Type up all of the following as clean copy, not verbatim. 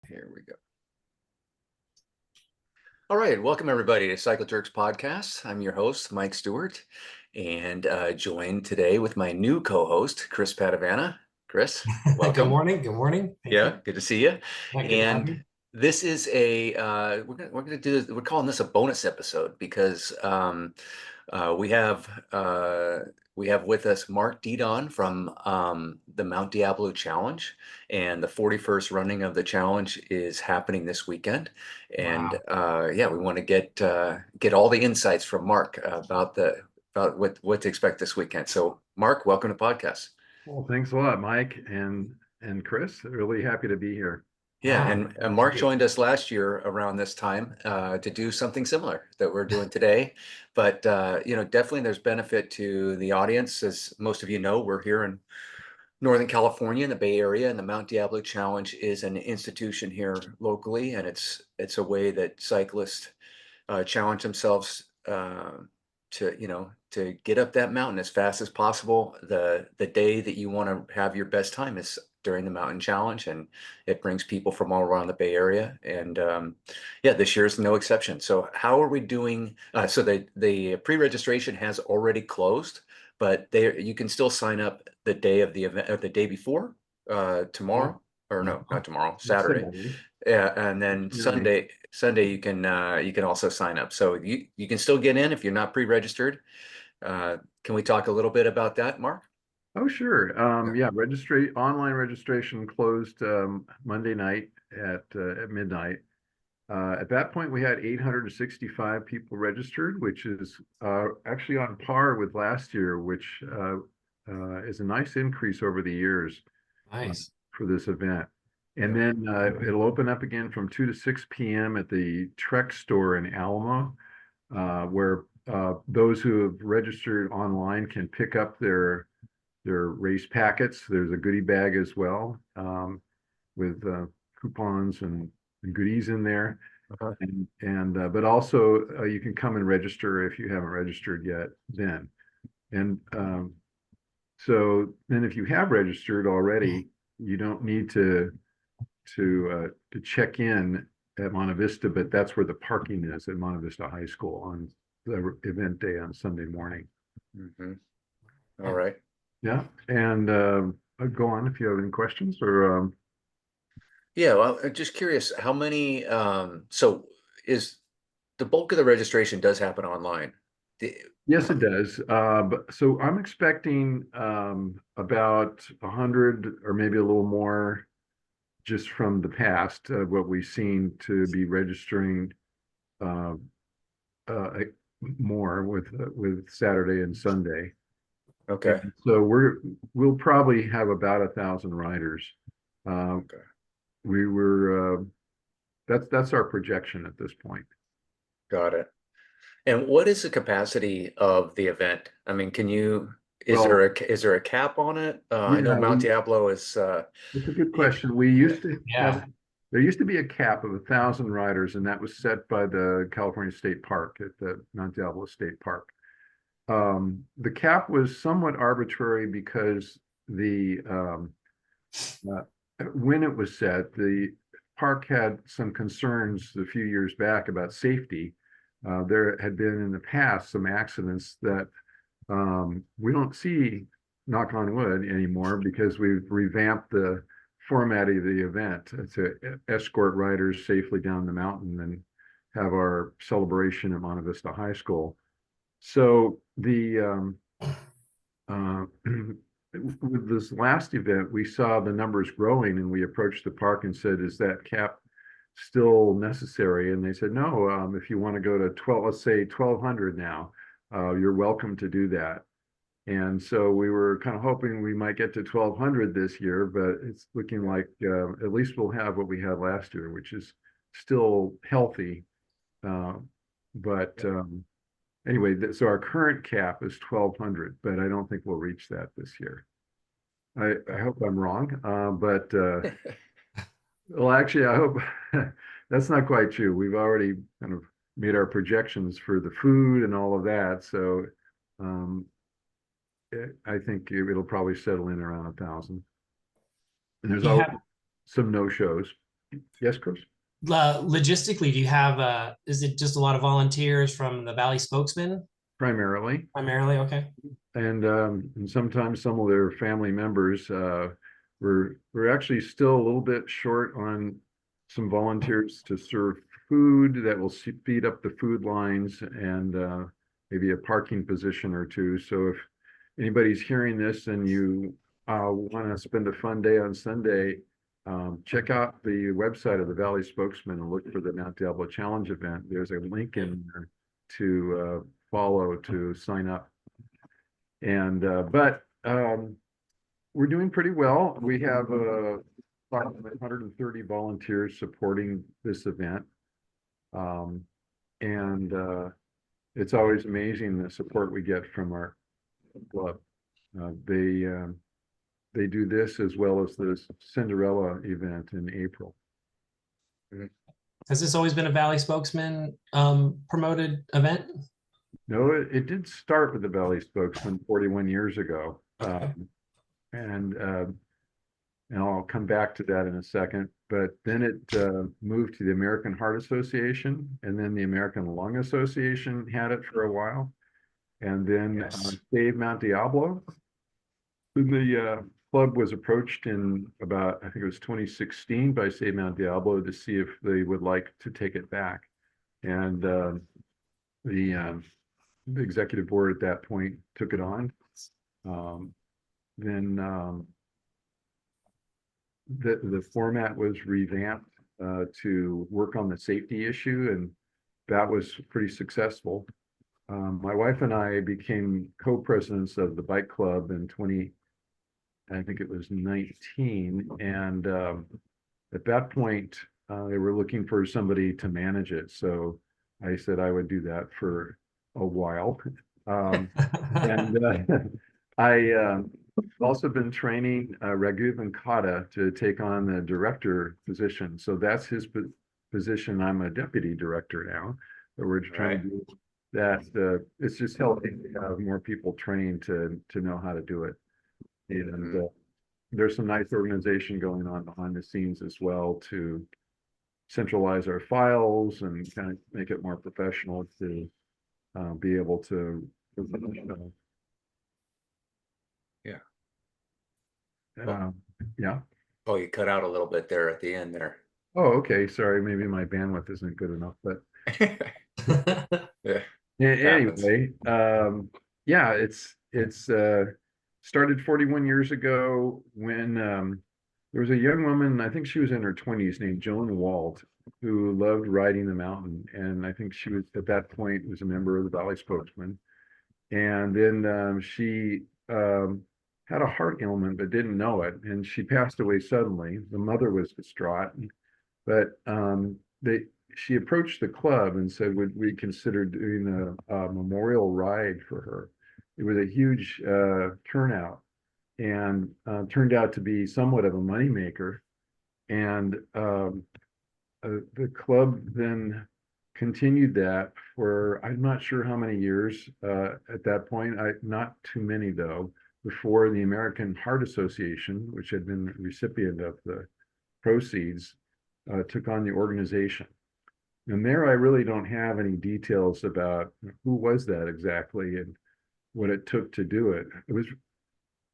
Here we go. All right, welcome everybody to Cycle Jerks Podcast. I'm your host, Mike Stewart, and joined today with my new co-host, Chris Padavana. Chris, Good welcome. morning. Good morning. Thank Yeah, you. good to see you. Yeah, good to have And you. this is a we're gonna do this, we're calling this a bonus episode because we have with us Mark Dedon from the Mt Diablo Challenge, and the 41st running of the challenge is happening this weekend. And Wow. yeah, we want to get all the insights from Mark about what to expect this weekend. So, Mark, welcome to the podcast. Well, thanks a lot, Mike and Chris. Really happy to be here. Yeah, Yeah, and Mark joined us last year around this time to do something similar that we're doing today. But definitely there's benefit to the audience. As most of you know, we're here in Northern California in the Bay Area, and the Mount Diablo Challenge is an institution here locally, and it's a way that cyclists challenge themselves to get up that mountain as fast as possible. The day that you want to have your best time is during the mountain challenge, and it brings people from all around the Bay Area. And yeah, this year is no exception. So how are we doing? So the pre-registration has already closed, but you can still sign up the day of the event, or the day before, tomorrow, or no, not tomorrow, Saturday. Yeah, and then Sunday you can also sign up. So you can still get in if you're not pre-registered. Can we talk a little bit about that, Mark? Oh, sure. Yeah, online registration closed Monday night at midnight. At that point, we had 865 people registered, which is actually on par with last year, which is a nice increase over the years Nice. for this event. And Yeah. then it'll open up again from 2 to 6 p.m. at the Trek store in Alamo, where those who have registered online can pick up their race packets. There's a goodie bag as well, with coupons and goodies in there. Uh-huh. And but also you can come and register if you haven't registered yet then. And so then if you have registered already, you don't need to check in at Monte Vista, but that's where the parking is at Monte Vista High School on the event day on Sunday morning. Mm-hmm. All right. Yeah, and go on if you have any questions or Yeah, well, I'm just curious, how many, so is the bulk of the registration does happen online? The, yes, it does. But so I'm expecting about 100 or maybe a little more just from the past, what we've seen to be registering uh, uh, more with Saturday and Sunday. okay, And so we'll probably have about 1,000 riders. Uh, okay. we were that's our projection at this point. Got it. And what is the capacity of the event? I mean, Well, is there a cap on it? I know yeah, Mount Diablo is, it's a good it, question. We used to have Yeah. there used to be a cap of 1,000 riders, and that was set by the California State Park at the Mt Diablo State Park. The cap was somewhat arbitrary because uh, when it was set, the park had some concerns a few years back about safety. There had been in the past some accidents that we don't see, knock on wood, anymore because we've revamped the formatting of the event to escort riders safely down the mountain and have our celebration at Monte Vista High School. So uh, with this last event, we saw the numbers growing, and we approached the park and said, "Is that cap still necessary?" And they said, "No. If you want to go to 12, let's say 1,200 now, you're welcome to do that." And so we were kind of hoping we might get to 1,200 this year, but it's looking like at least we'll have what we had last year, which is still healthy. Uh, but anyway, so our current cap is 1,200, but I don't think we'll reach that this year. I hope I'm wrong, but well, actually, I hope that's not quite true. We've already kind of made our projections for the food and all of that, so um, I think it'll probably settle in around 1,000. And there's You always have some no-shows. Yes, Chris? Logistically, do you have, is it just a lot of volunteers from the Valley Spokesman Primarily. primarily? Okay. And sometimes some of their family members. We're actually still a little bit short on some volunteers to serve food that will speed up the food lines, and maybe a parking position or two. So if anybody's hearing this and you want to spend a fun day on Sunday, check out the website of the Valley Spokesman and look for the Mt Diablo Challenge event. There's a link in there to follow to sign up. And but we're doing pretty well. We have about 130 volunteers supporting this event. And it's always amazing the support we get from our club. They do this as well as the Cinderella event in April. Has this always been a Valley Spokesman promoted event? No, it did start with the Valley Spokesman 41 years ago. Okay. And I'll come back to that in a second. But then it moved to the American Heart Association, and then the American Lung Association had it for a while. And then Save Mt Diablo. The club was approached in about, I think it was 2016 by Save Mt Diablo to see if they would like to take it back. And the executive board at that point took it on. Then the format was revamped to work on the safety issue, and that was pretty successful. My wife and I became co-presidents of the bike club in I think it was 19, and at that point they were looking for somebody to manage it. So I said I would do that for a while. And I also been training Raghu Venkata to take on the director position. So that's his position. I'm a deputy director now, but we're trying to do that. It's just helping to have more people trained to know how to do it. And there's some nice organization going on behind the scenes as well to centralize our files and kind of make it more professional to be able to. Yeah. Yeah. Oh, you cut out a little bit there at the end there. Oh, okay. Sorry, maybe my bandwidth isn't good enough, but Yeah. anyway, yeah, it's started 41 years ago when there was a young woman, I think she was in her 20s, named Joan Wald, who loved riding the mountain. And I think she was at that point was a member of the Valley Spokesman. And then she had a heart ailment but didn't know it, and she passed away suddenly. The mother was distraught, but she approached the club and said, would we consider doing a memorial ride for her? It was a huge turnout, and turned out to be somewhat of a moneymaker. And the club then continued that for, I'm not sure how many years at that point. Not too many though, before the American Heart Association, which had been the recipient of the proceeds, took on the organization. And there I really don't have any details about who was that exactly and what it took to do it. It was,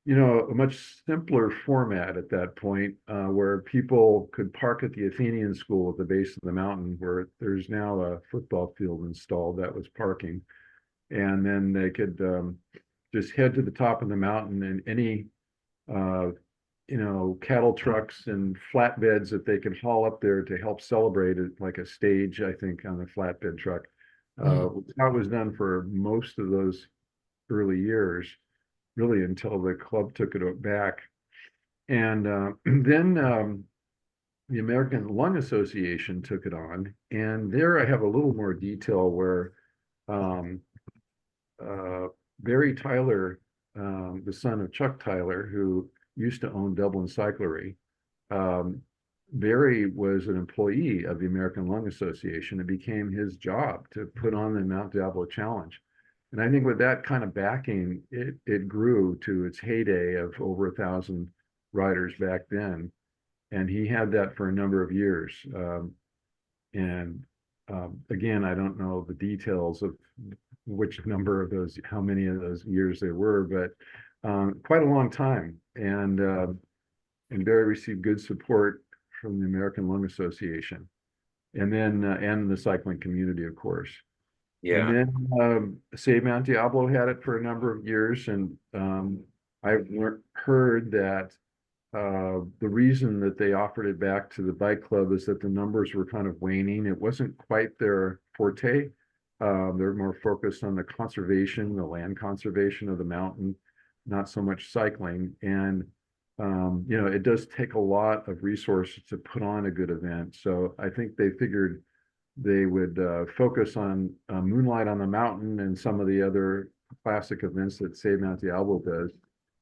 a much simpler format at that point, where people could park at the Athenian School at the base of the mountain, where there's now a football field installed. That was parking. And then they could just head to the top of the mountain, and any cattle trucks and flatbeds that they could haul up there to help celebrate it, like a stage, I think, on a flatbed truck. That was done for most of those early years, really until the club took it back. And then the American Lung Association took it on. And there I have a little more detail where Barry Tyler, the son of Chuck Tyler, who used to own Dublin Cyclery, Barry was an employee of the American Lung Association. It became his job to put on the Mt Diablo Challenge. And I think with that kind of backing, it grew to its heyday of over 1,000 riders back then. and he had that for a number of years. And again, I don't know the details of which number of those, how many of those years there were, but quite a long time. And Barry received good support from the American Lung Association, and then and the cycling community, of course. And Yeah. then say Mount Diablo had it for a number of years, and I've heard that the reason that they offered it back to the bike club is that the numbers were kind of waning. It wasn't quite their forte. They're more focused on the conservation, the land conservation of the mountain, not so much cycling. And you know, it does take a lot of resources to put on a good event. So I think they figured they would focus on Moonlight on the Mountain and some of the other classic events that Save Mount Diablo does.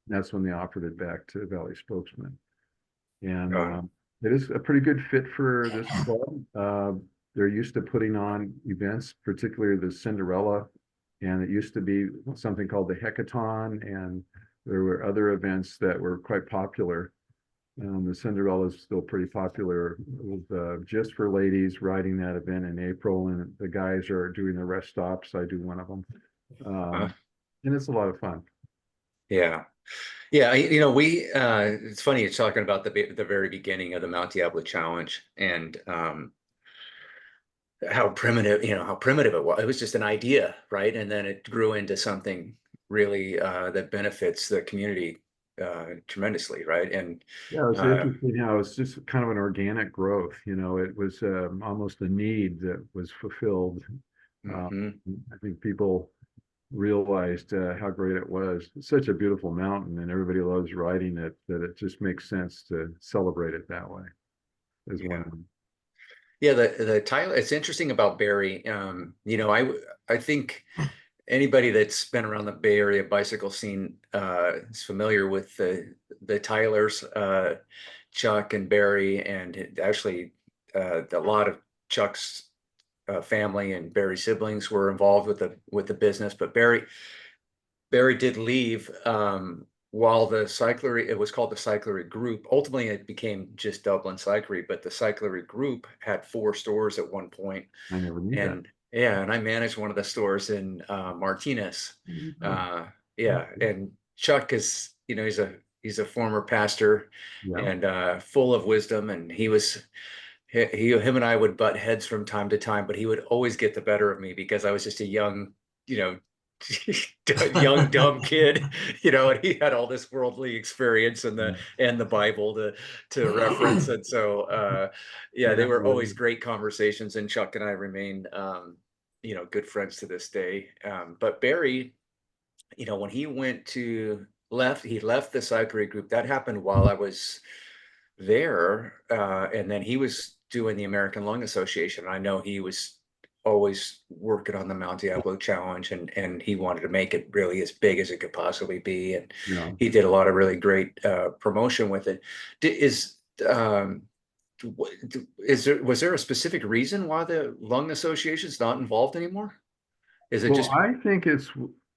And that's when they offered it back to Valley Spokesman. And it is a pretty good fit for this club. They're used to putting on events, particularly the Cinderella, and it used to be something called the Heckathon, and there were other events that were quite popular. The Cinderella is still pretty popular with just for ladies riding that event in April, and the guys are doing the rest stops. I do one of them, and it's a lot of fun. Yeah. Yeah, you know, it's funny you're talking about the very beginning of the Mount Diablo Challenge, and how primitive, you know, how primitive it was. It was just an idea, right? And then it grew into something really that benefits the community tremendously, right? And Yeah, it's interesting how it's just kind of an organic growth. You know, it was almost a need that was fulfilled. mhm. I think people realized how great it was. It's such a beautiful mountain, and everybody loves riding it, that it just makes sense to celebrate it that way as Yeah. one. Yeah, the Tyler, it's interesting about Barry. You know, I think anybody that's been around the Bay Area bicycle scene is familiar with the Tylers, Chuck and Barry, and actually a lot of Chuck's family and Barry's siblings were involved with the business. But Barry did leave while the cyclery, it was called the cyclery group. Ultimately, it became just Dublin Cyclery, but the cyclery group had 4 stores at one point. I never knew that. And yeah, and I managed one of the stores in Martinez. Yeah, and Chuck is, you know, he's a former pastor Yeah. and full of wisdom, and him and I would butt heads from time to time, but he would always get the better of me because I was just a young, you know, young dumb kid, you know, and he had all this worldly experience and the Bible to reference, and so yeah, they Yeah, were always really. great conversations, and Chuck and I remain you know, good friends to this day. But Barry, you know, when he he left the cyclery group. That happened while I was there, and then he was doing the American Lung Association. I know he was always working on the Mount Diablo Challenge, and he wanted to make it really as big as it could possibly be, and Yeah. he did a lot of really great promotion with it. Um, was there a specific reason why the Lung Association is not involved anymore? Is it Well, just I think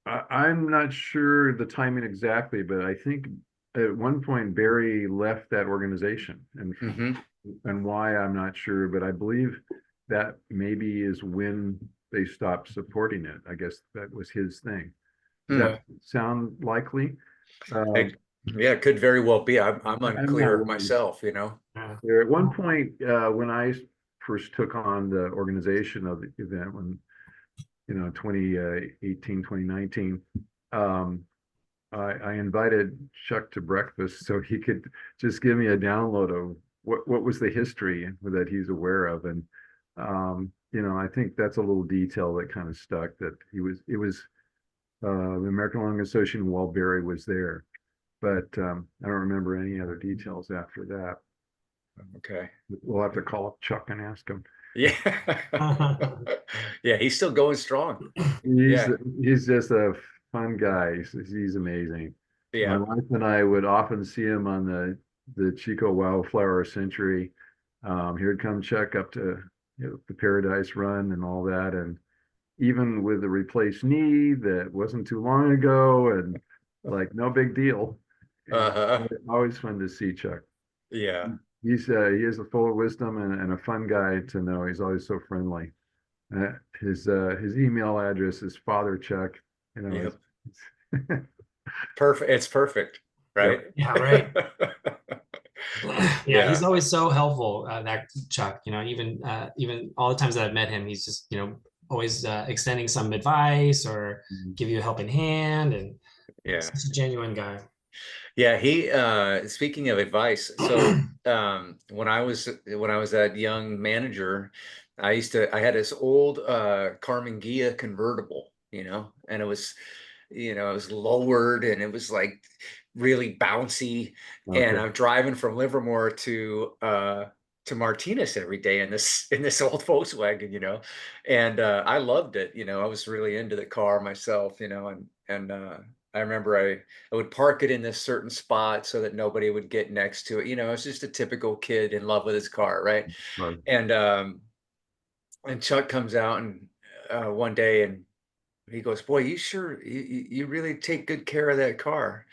I'm not sure the timing exactly, but I think at one point Barry left that organization, Mhm. and why I'm not sure, but I believe that maybe is when they stopped supporting it. I guess that was his thing. Does Hmm. that sound likely? Yeah, it could very well be. I'm I'm not unclear really. myself, you know. There at one point when I first took on the organization of the event, when 2018, 2019, I invited Chuck to breakfast so he could just give me a download of what was the history that he's aware of. And I think that's a little detail that kind of stuck, that it was the American Lung Association while Barry was there. But I don't remember any other details after that. Okay. We'll have to call up Chuck and ask him. Yeah. Yeah, he's still going strong. He's Yeah. he's just a fun guy. He's amazing. My Yeah. wife and I would often see him on the Chico Wildflower Century. He would come check up to the Paradise Run and all that, and even with a replaced knee that wasn't too long ago, and like no big deal. And Uh-huh. always fun to see Chuck. Yeah. he is full of wisdom and a fun guy to know. He's always so friendly. His email address is Father Chuck. You know, Yep. it's Perfect. It's perfect, yep. right? Yeah, right. Yeah, he's Yeah. always so helpful, that Chuck, even all the times that I've met him, he's just, always extending some advice or Mhm. give you a helping hand, and Yeah. such a genuine guy. Yeah, he speaking of advice, so when I was that young manager, I had this old Carmen Ghia convertible, and it was lowered and it was like really bouncy. And Okay. I'm driving from Livermore to Martinez every day in this old Volkswagen, and I loved it. I was really into the car myself, and I remember I would park it in this certain spot so that nobody would get next to it. I was just a typical kid in love with his car, right? Right. And Chuck comes out and one day and he goes, "Boy, you sure you really take good care of that car?"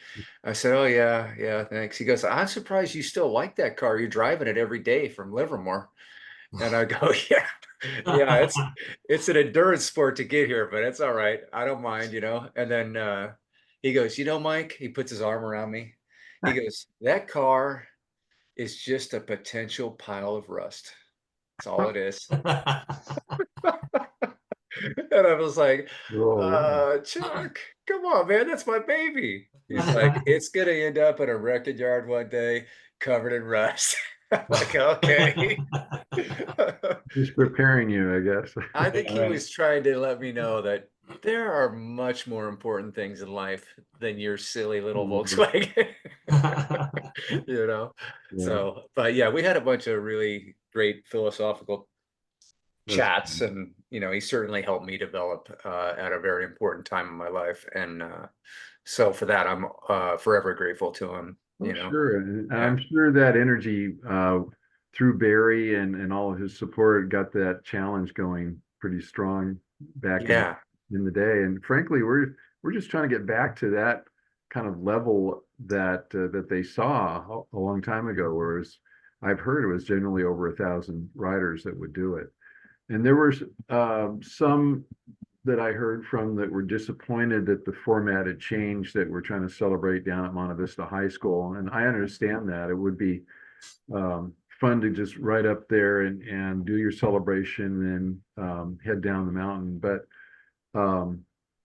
I said, "Oh yeah, yeah, thanks." He goes, "I'm surprised you still like that car. You're driving it every day from Livermore." And I go, "Yeah, yeah, it's an endurance sport to get here, but it's all right. I don't mind." And then he goes, Mike," he puts his arm around me. He goes, "That car is just a potential pile of rust. That's all it is." And I was like, Oh, wow. Chuck, come on, man, that's my baby. He's like, "It's gonna end up in a wrecking yard one day, covered in rust." I'm like, okay. Just preparing you, I guess. I think Yeah, he right. was trying to let me know that there are much more important things in life than your silly little Mhm. Volkswagen. you know? Yeah, So, but yeah, we had a bunch of really great philosophical that's chats, and he certainly helped me develop at a very important time in my life. And so for that, I'm forever grateful to him, oh, sure. And Yeah. I'm sure that energy through Barry and all of his support got that challenge going pretty strong back Yeah. in the day. And frankly, we're just trying to get back to that kind of level that they saw a long time ago. Whereas I've heard it was generally over 1,000 riders that would do it. And there were some that I heard from that were disappointed that the format had changed that we're trying to celebrate down at Monte Vista High School. And I understand that it would be fun to just ride up there and do your celebration and head down the mountain. But um,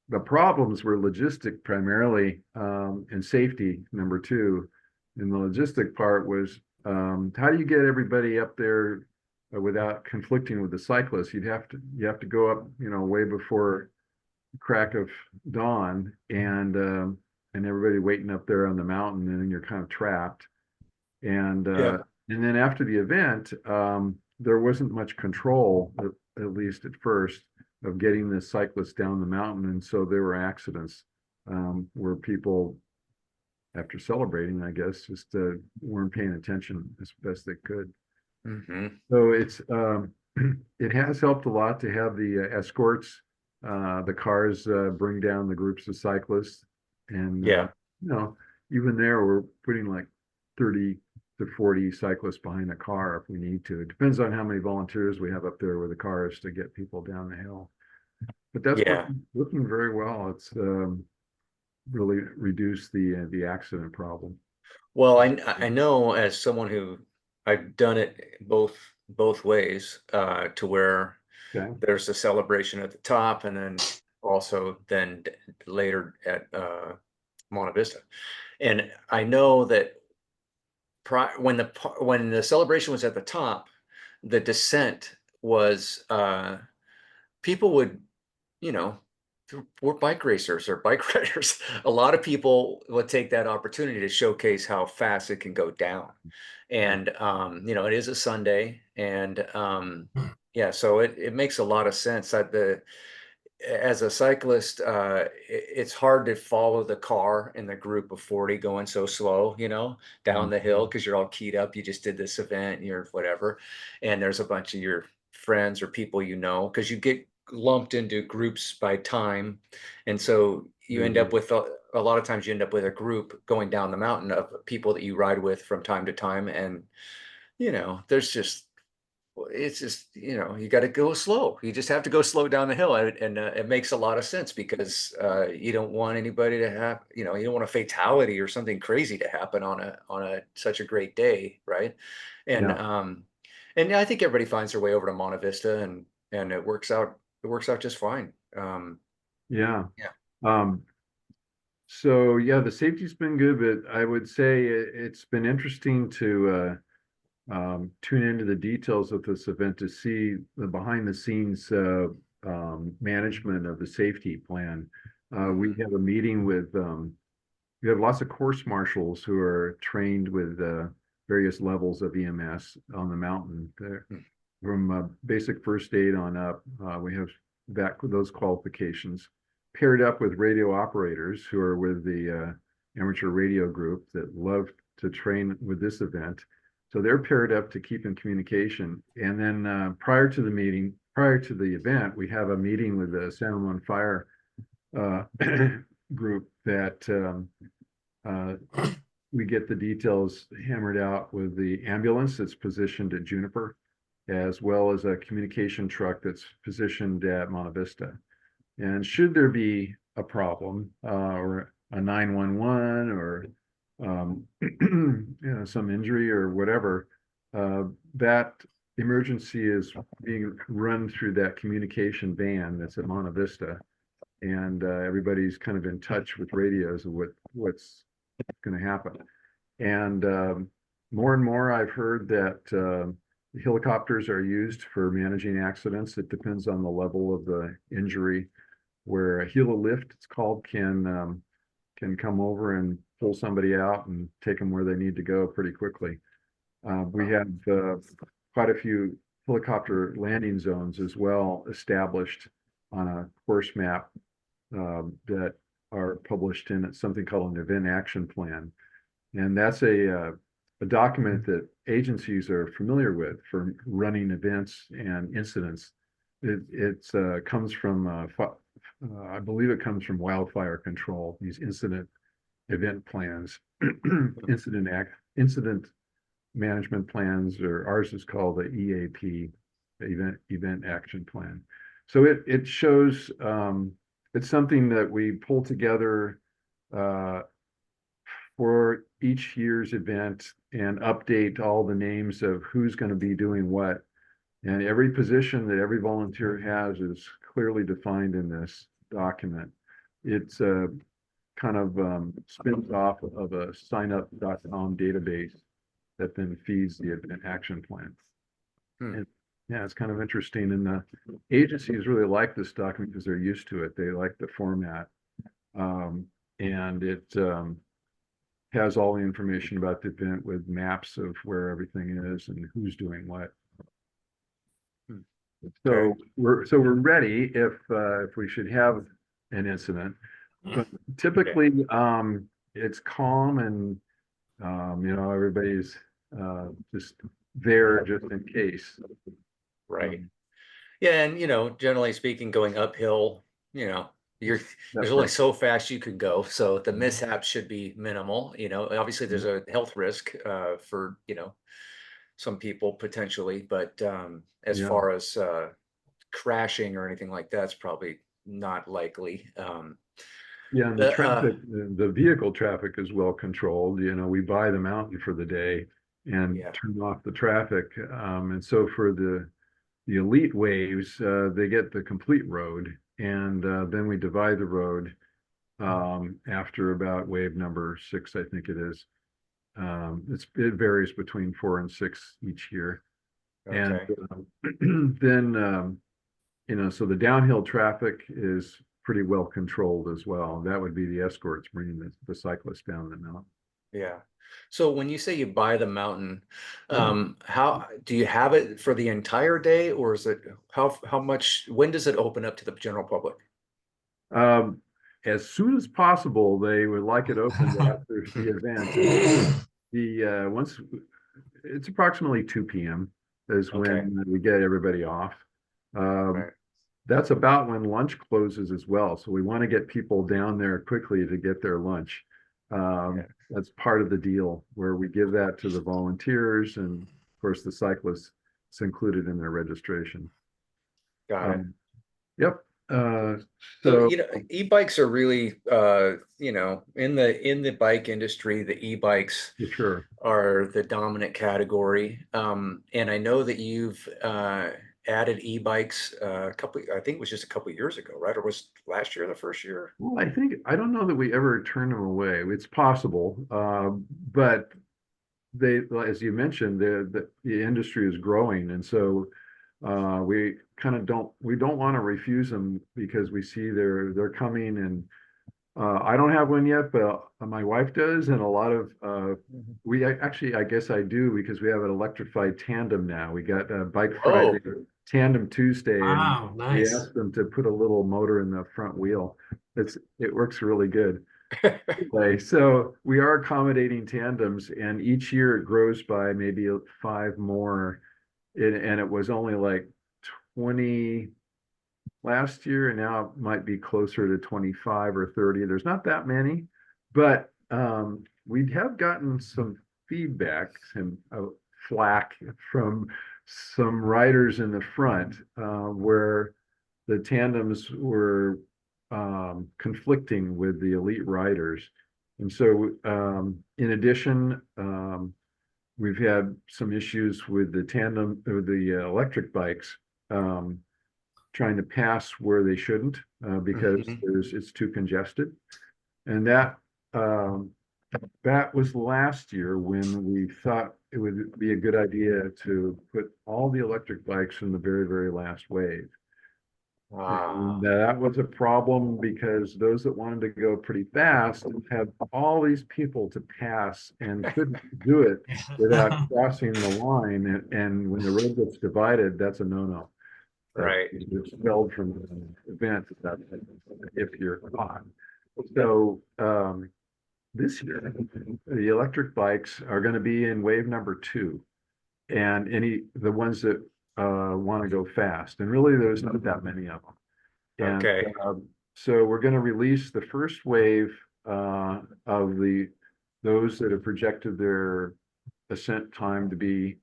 the problems were logistic primarily and safety, number two. And the logistic part was how do you get everybody up there without conflicting with the cyclists? You have to go up, way before crack of dawn and everybody waiting up there on the mountain, and then you're kind of trapped. And Yeah. and then after the event, there wasn't much control, at least at first, of getting the cyclists down the mountain, and so there were accidents where people, after celebrating, I guess, just weren't paying attention as best they could. Hmm. So it has helped a lot to have the escorts, the cars bring down the groups of cyclists, and Yeah. you know even there we're putting like 30 to 40 cyclists behind a car if we need to. It depends on how many volunteers we have up there with the cars to get people down the hill. But that's Yeah. working very well. It's really reduced the accident problem. Well, I know as someone who I've done it both ways, to where Okay. there's a celebration at the top and then also then later at Monte Vista. And I know that when the celebration was at the top, the descent was people would, you know, we're bike racers or bike riders. A lot of people would take that opportunity to showcase how fast it can go down. Right. And it is a Sunday, and yeah, so it makes a lot of sense that the as a cyclist, it's hard to follow the car in the group of 40 going so slow, down the hill Mhm. because you're all keyed up. You just did this event, and you're whatever. And there's a bunch of your friends or people because you get lumped into groups by time. And so you end up Mhm. with a lot of times you end up with a group going down the mountain of people that you ride with from time to time. And there's just, it's just, you got to go slow. You just have to go slow down the hill. And it makes a lot of sense because you don't want anybody to have, you don't want a fatality or something crazy to happen on such a great day, right? And Yeah, um, and I think everybody finds their way over to Monte Vista, and it works out just fine. yeah. Yeah. Um, so yeah, the safety's been good, but I would say it's been interesting to tune into the details of this event to see the behind the scenes management of the safety plan. We Mhm. have a meeting with, we have lots of course marshals who are trained with various levels of EMS on the mountain. Mm. From basic first aid on up, we have those qualifications paired up with radio operators who are with the amateur radio group that love to train with this event. So they're paired up to keep in communication. And then prior to the event, we have a meeting with the San Juan Fire uh, group that uh, we get the details hammered out with the ambulance that's positioned at Juniper, as well as a communication truck that's positioned at Monte Vista. And should there be a problem or a 911 or some injury or whatever, that emergency is being run through that communication van that's at Monte Vista, and everybody's kind of in touch with radios of what's going to happen. And more and more, I've heard that helicopters are used for managing accidents. It depends on the level of the injury. Where a helo lift, it's called, can come over and pull somebody out and take them where they need to go pretty quickly. We have quite a few helicopter landing zones as well established on a course map that are published in something called an event action plan. And that's a document that agencies are familiar with for running events and incidents. It comes from, I believe it comes from wildfire control, these incident event plans, incident management plans, or ours is called the EAP, the event action plan. So it shows, it's something that we pull together uh, for each year's event and update all the names of who's going to be doing what. And every position that every volunteer has is clearly defined in this document. It's kind of spins off of a signup.com database that then feeds the event action plan. Hmm. And yeah, it's kind of interesting. And the agencies really like this document because they're used to it. They like the format. And it has all the information about the event with maps of where everything is and who's doing what. Hmm. Okay. So we're ready if we should have an incident. But typically it's calm and everybody's just there just in case. Right. Um, Yeah, and generally speaking, going uphill, you know, you're there's that's only right. so fast you could go, so the mishap should be minimal. Obviously there's a health risk for some people potentially, but as Yeah. far as crashing or anything like that's probably not likely. Yeah, and the The traffic, the vehicle traffic is well controlled. We buy the mountain for the day and Yeah. turn off the traffic. And so for the elite waves, they get the complete road, and then we divide the road after about wave number 6, I think it is. It varies between 4 and 6 each year, and Okay. then so the downhill traffic is pretty well controlled as well. That would be the escorts bringing the cyclists down the mountain. Yeah. So when you say you buy the mountain, how do you have it for the entire day, or is it how much? When does it open up to the general public? Um, as soon as possible, they would like it opened after the event. And once it's approximately 2 p.m. is Okay. when we get everybody off. Um, Right. that's about when lunch closes as well. So we want to get people down there quickly to get their lunch. Yeah. That's part of the deal where we give that to the volunteers, and of course, the cyclists, it's included in their registration. Got it. Yep. So, So e-bikes are really, in the bike industry, the e-bikes for sure. are the dominant category. And I know that you've added e-bikes I think it was just a couple of years ago, right? Or was last year the first year? Well, I don't know that we ever turned them away. It's possible, but they, as you mentioned, the industry is growing, and so we kind of don't want to refuse them because we see they're coming, and I don't have one yet, but my wife does, and a lot of actually, I guess I do because we have an electrified tandem now. We got a Bike Friday, Oh, Tandem Tuesday, and Wow, we nice. asked them to put a little motor in the front wheel. It works really good. Anyway, so we are accommodating tandems, and each year it grows by maybe 5 more. And it was only like 20 last year, and now it might be closer to 25 or 30. There's not that many, but we have gotten some feedback and flack from some riders in the front where the tandems were conflicting with the elite riders. And so, in addition, we've had some issues with the tandem or the electric bikes trying to pass where they shouldn't because mhm. it's too congested. And that was last year when we thought it would be a good idea to put all the electric bikes in the very, very last wave. And Ah, that was a problem because those that wanted to go pretty fast had all these people to pass and couldn't do it without crossing the line. And when the road gets divided, that's a no-no. right. You're expelled from the event if you're caught. So this year, the electric bikes are going to be in wave number 2, and the ones that want to go fast. And really, there's not that many of them. And Okay. so we're going to release the first wave of those that have projected their ascent time to be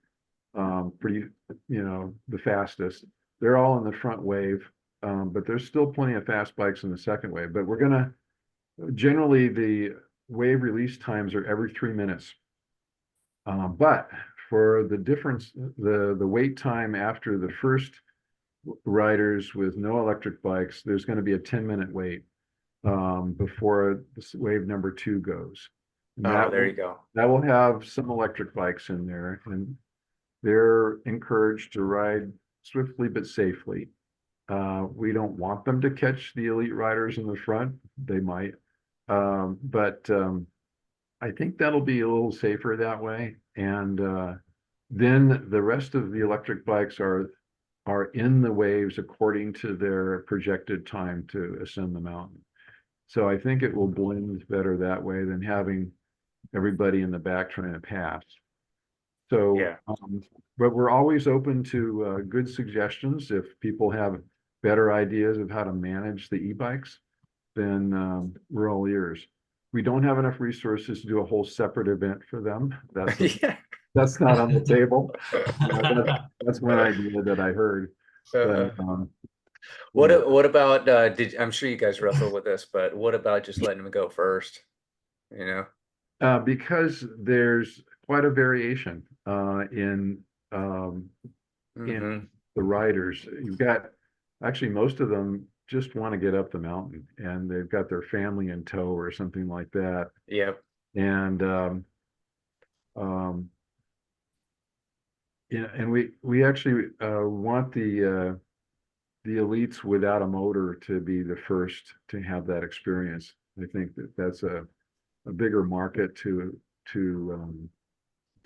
pretty, the fastest. They're all in the front wave, but there's still plenty of fast bikes in the second wave. But generally the wave release times are every 3 minutes. But for the difference, the wait time after the first riders with no electric bikes, there's going to be a 10-minute wait before this wave number 2 goes. And Oh, there you go. that will have some electric bikes in there, and they're encouraged to ride swiftly but safely. We don't want them to catch the elite riders in the front. They might, but I think that'll be a little safer that way. And then the rest of the electric bikes are in the waves according to their projected time to ascend the mountain. So I think it will blend better that way than having everybody in the back trying to pass. So, Yeah. but we're always open to good suggestions. If people have better ideas of how to manage the e-bikes, then we're all ears. We don't have enough resources to do a whole separate event for them. Yeah. That's not on the table. That's one idea that I heard. But anyway, What about I'm sure you guys wrestle with this, but what about just letting them go first? You know? because there's quite a variation in Hmm. the riders. You've got actually most of them just want to get up the mountain, and they've got their family in tow or something like that. Yep. And um, yeah, and we actually want the elites without a motor to be the first to have that experience. I think that's a bigger market to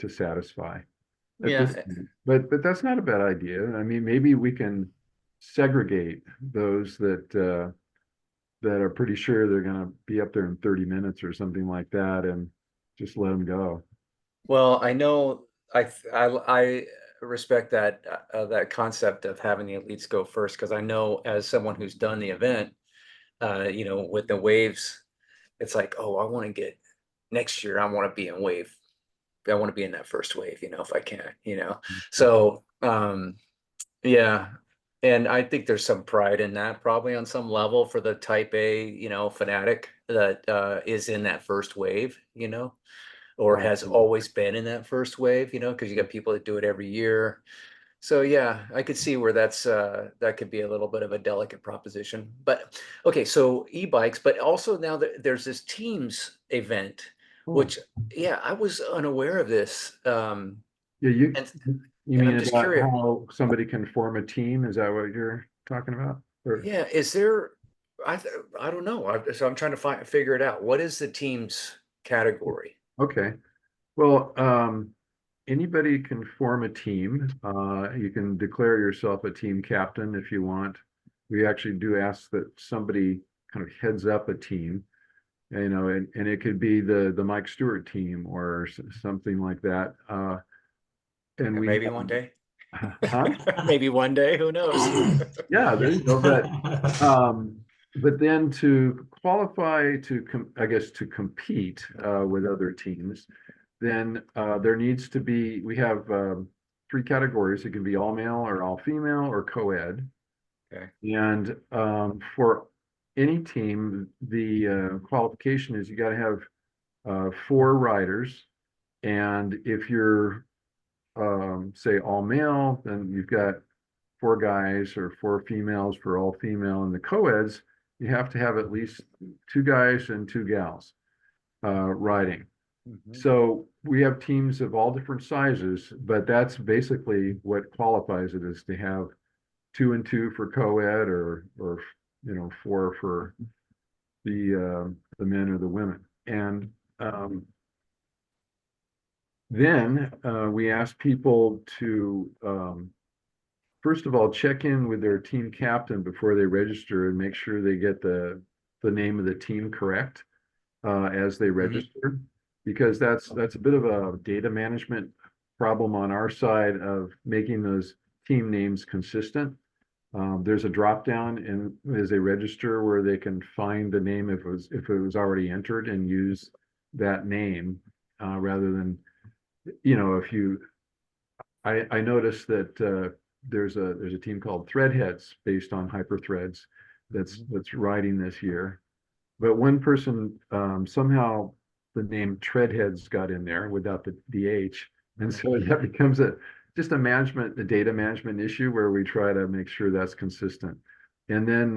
satisfy at this Yeah. point. But that's not a bad idea. I mean, maybe we can segregate those that are pretty sure they're going to be up there in 30 minutes or something like that, and just let them go. Well, I know I respect that concept of having the elites go first because I know as someone who's done the event, with the waves, it's like, oh, I want to get next year. I want to be in wave want to be in that first wave, if I can, So, yeah. And I think there's some pride in that probably on some level for the type A, fanatic that is in that first wave, or has Absolutely. always been in that first wave, because you got people that do it every year. So yeah, I could see where that could be a little bit of a delicate proposition. But okay, so e-bikes, but also now that there's this Teams event, Oh, which yeah, I was unaware of this. yeah, And you and mean I'm just about curious, how somebody can form a team? Is that what you're talking about? Or, yeah, is there I don't know. So I'm trying to figure it out. What is the Teams category? okay. Well, anybody can form a team. You can declare yourself a team captain if you want. We actually do ask that somebody kind of heads up a team, and it could be the Mike Stewart team or something like that. And we Maybe one day. huh? Maybe one day, who knows? Yeah, there you go. But then to qualify I guess to compete with other teams, then there needs to be, we have three categories. It can be all male or all female or co-ed. Okay. And for any team, the qualification is you got to have four riders. And if you're, say, all male, then you've got four guys or four females for all female. And the co-eds, you have to have at least two guys and two gals riding. Mhm. So we have teams of all different sizes, but that's basically what qualifies it, is to have two and two for co-ed, or four for the men or the women. And then we ask people to first of all check in with their team captain before they register and make sure they get the name of the team correct as they register, because that's a bit of a data management problem on our side of making those team names consistent. There's a drop down in as they register where they can find the name if it was already entered and use that name rather than, if you I noticed that there's a team called Threadheads based on Hyperthreads that's riding this year. But one person somehow the name Treadheads got in there without the DH. And so that becomes a data management issue where we try to make sure that's consistent. And then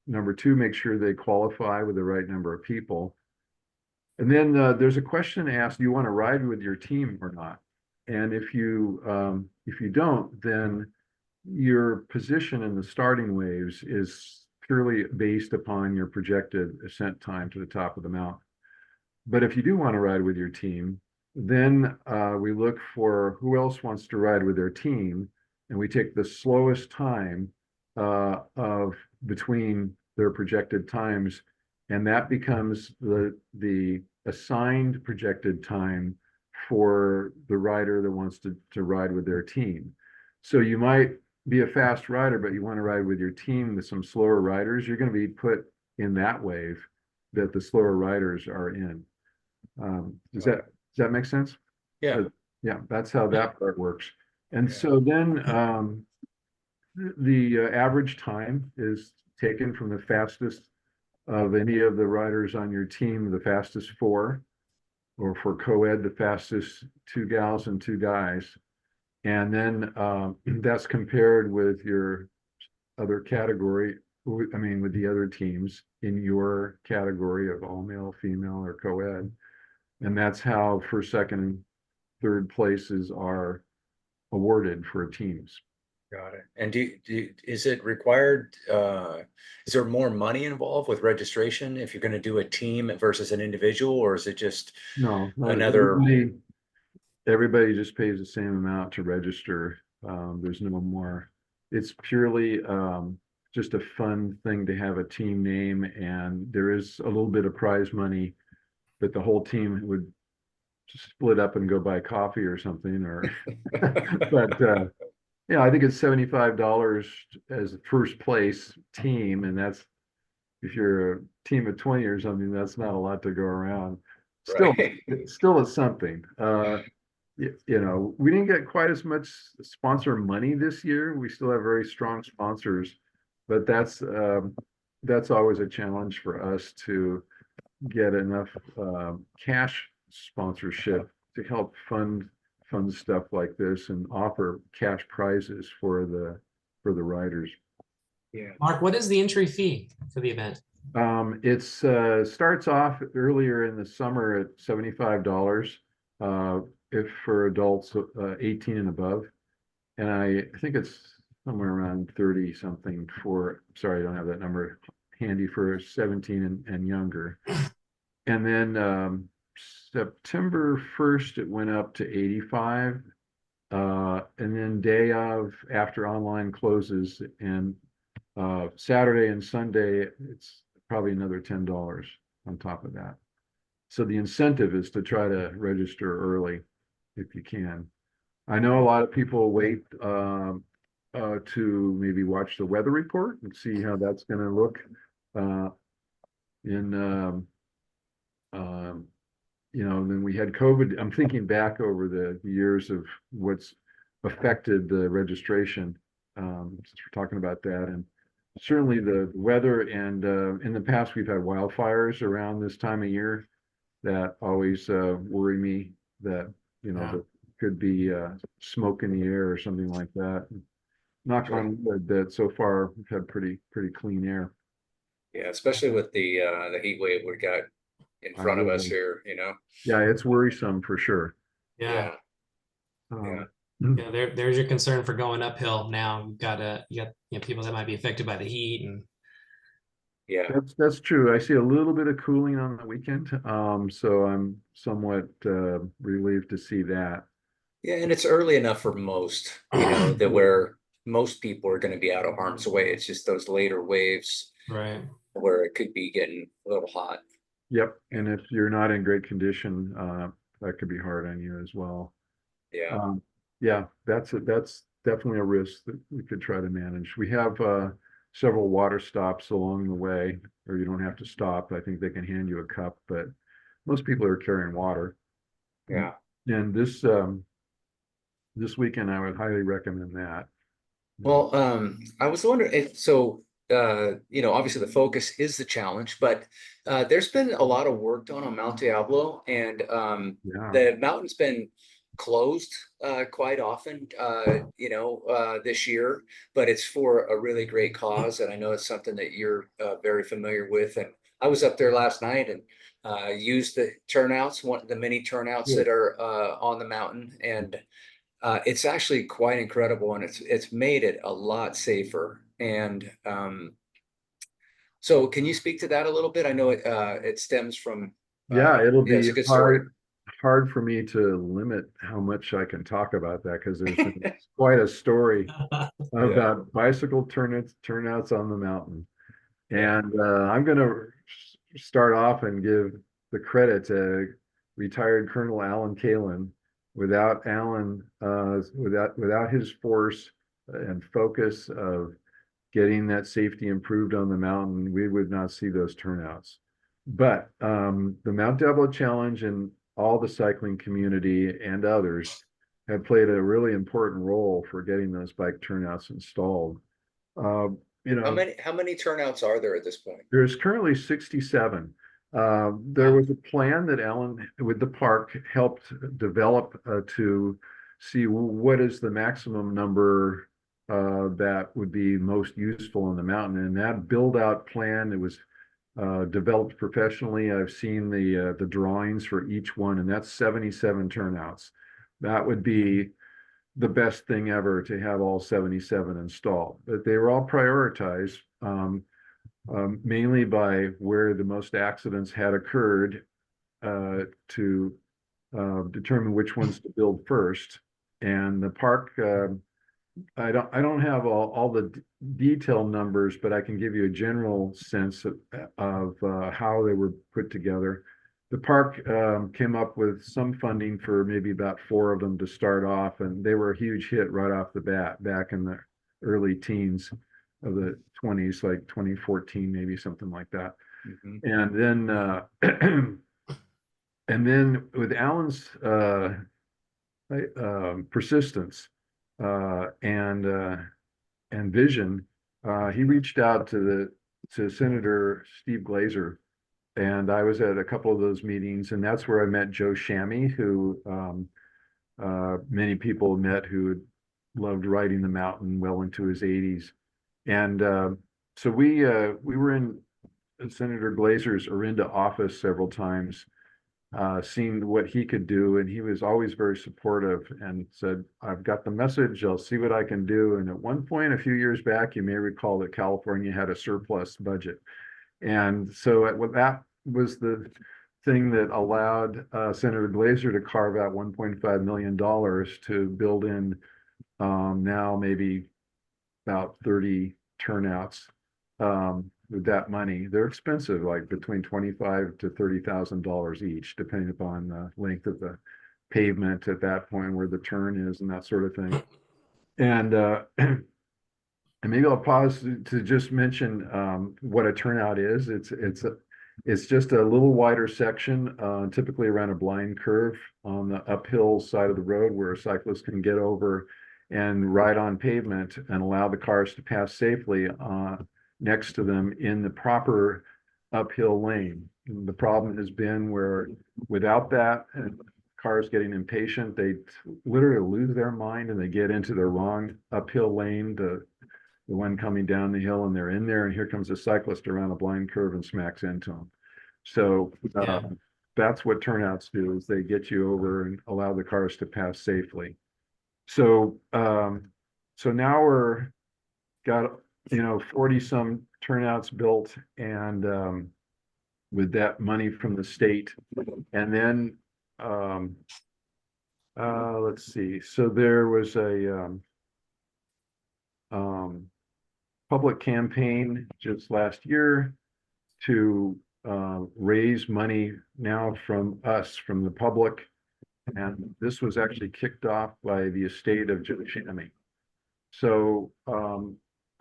number two, make sure they qualify with the right number of people. And then there's a question asked, do you want to ride with your team or not? And if you don't, then your position in the starting waves is purely based upon your projected ascent time to the top of the mountain. But if you do want to ride with your team, then we look for who else wants to ride with their team, and we take the slowest time of between their projected times, and that becomes the assigned projected time for the rider that wants to ride with their team. So you might be a fast rider, but you want to ride with your team with some slower riders, you're going to be put in that wave that the slower riders are in. Does that make sense? Yeah. Yeah, that's how that part works. And Yeah. so then the average time is taken from the fastest of any of the riders on your team, the fastest four, or for co-ed, the fastest two gals and two guys. And then that's compared with your other category, with the other teams in your category of all male, female, or co-ed. And that's how first, second, and third places are awarded for teams. Got it. And is it required, is there more money involved with registration if you're going to do a team versus an individual, or is it just No, another? everybody just pays the same amount to register. There's no more. It's purely just a fun thing to have a team name, and there is a little bit of prize money, but the whole team would split up and go buy coffee or something, or but yeah, I think it's $75 as the first place team, and that's if you're a team of 20 or something, that's not a lot to go around. still, Right. it still is something. You know, we didn't get quite as much sponsor money this year. We still have very strong sponsors, but that's always a challenge for us to get enough cash sponsorship to help fund stuff like this and offer cash prizes for the riders. Yeah. Mark, what is the entry fee for the event? It's starts off earlier in the summer at $75 if for adults 18 and above, and I think it's somewhere around 30 something for, sorry, I don't have that number handy, for 17 and younger. And then September 1st it went up to 85, and then day of, after online closes, and Saturday and Sunday it's probably another $10 on top of that. So the incentive is to try to register early if you can. I know a lot of people wait to maybe watch the weather report and see how that's going to look uh, in you know, and then we had COVID. I'm thinking back over the years of what's affected the registration, since we're talking about that. And certainly the weather, and in the past, we've had wildfires around this time of year that always worry me, that, you know, Yeah. that could be smoke in the air or something like that. Knock Sure. on wood that so far we've had pretty clean air. Yeah, especially with the heat wave we got in I front of us really, here, you know? yeah, it's worrisome for sure. Yeah. Yeah. Yeah. Um, Yeah, there's your concern for going uphill now. You got people that might be affected by the heat and Yeah. That's true. I see a little bit of cooling on the weekend, so I'm somewhat relieved to see that. Yeah, and it's early enough for most, you know, that where most people are going to be out of harm's way. It's just those later waves right. where it could be getting a little hot. Yep, and if you're not in great condition, that could be hard on you as well. Yeah. Um, yeah, that's definitely a risk that we could try to manage. We have several water stops along the way, or you don't have to stop. I think they can hand you a cup, but most people are carrying water. Yeah. And this weekend, I would highly recommend that. Well, I was wondering if so, you know, obviously the focus is the challenge, but there's been a lot of work done on Mount Diablo, and Yeah, the mountain's been closed quite often, you know, this year, but it's for a really great cause, and I know it's something that you're very familiar with. And I was up there last night and used the turnouts, one the many turnouts good. that are on the mountain, and it's actually quite incredible, and it's made it a lot safer. And so, can you speak to that a little bit? I know it stems from Yeah, it'll yeah, it's be a good story. hard for me to limit how much I can talk about that, because there's been quite a story Yeah, about bicycle turnouts on the mountain. Yeah. And I'm going to start off and give the credit to retired Colonel Alan Kalin. Without Alan, without his force and focus of getting that safety improved on the mountain, we would not see those turnouts. But the Mount Diablo Challenge and all the cycling community and others have played a really important role for getting those bike turnouts installed. Uh, you know, how many turnouts are there at this point? there's currently 67. There Wow. was a plan that Alan with the park helped develop to see what is the maximum number that would be most useful on the mountain. And that build out plan, it was developed professionally. I've seen the drawings for each one, and that's 77 turnouts. That would be the best thing ever to have all 77 installed. But they were all prioritized. Mainly by where the most accidents had occurred to determine which ones to build first. And the park, I don't have all the detail numbers, but I can give you a general sense of how they were put together. The park came up with some funding for maybe about 4 of them to start off, and they were a huge hit right off the bat back in the early teens of the 20s, like 2014, maybe something like that. Mhm. And then and then with Alan's persistence and vision, he reached out to Senator Steve Glazer, and I was at a couple of those meetings, and that's where I met Joe Shammy, who many people met who loved riding the mountain well into his 80s. And so we were in Senator Glazer's Orinda office several times, seeing what he could do, and he was always very supportive and said, "I've got the message. I'll see what I can do." And at one point, a few years back, you may recall that California had a surplus budget, and so that was the thing that allowed Senator Glazer to carve out $1.5 million to build in now maybe about 30 turnouts with that money. They're expensive, like between $25,000 to $30,000 each, depending upon the length of the pavement at that point, where the turn is, and that sort of thing. And and maybe I'll pause to just mention what a turnout is. It's just a little wider section, typically around a blind curve on the uphill side of the road, where a cyclist can get over and ride on pavement and allow the cars to pass safely next to them in the proper uphill lane. And the problem has been where without that, cars getting impatient, they literally lose their mind and they get into the wrong uphill lane, the one coming down the hill, and they're in there, and here comes a cyclist around a blind curve and smacks into them. So that's what turnouts do, is they get you over and allow the cars to pass safely. So so now we're got 40 some turnouts built, and with that money from the state. And then let's see, so there was a public campaign just last year to raise money now from us, from the public. And this was actually kicked off by the estate of Joe Shammy. So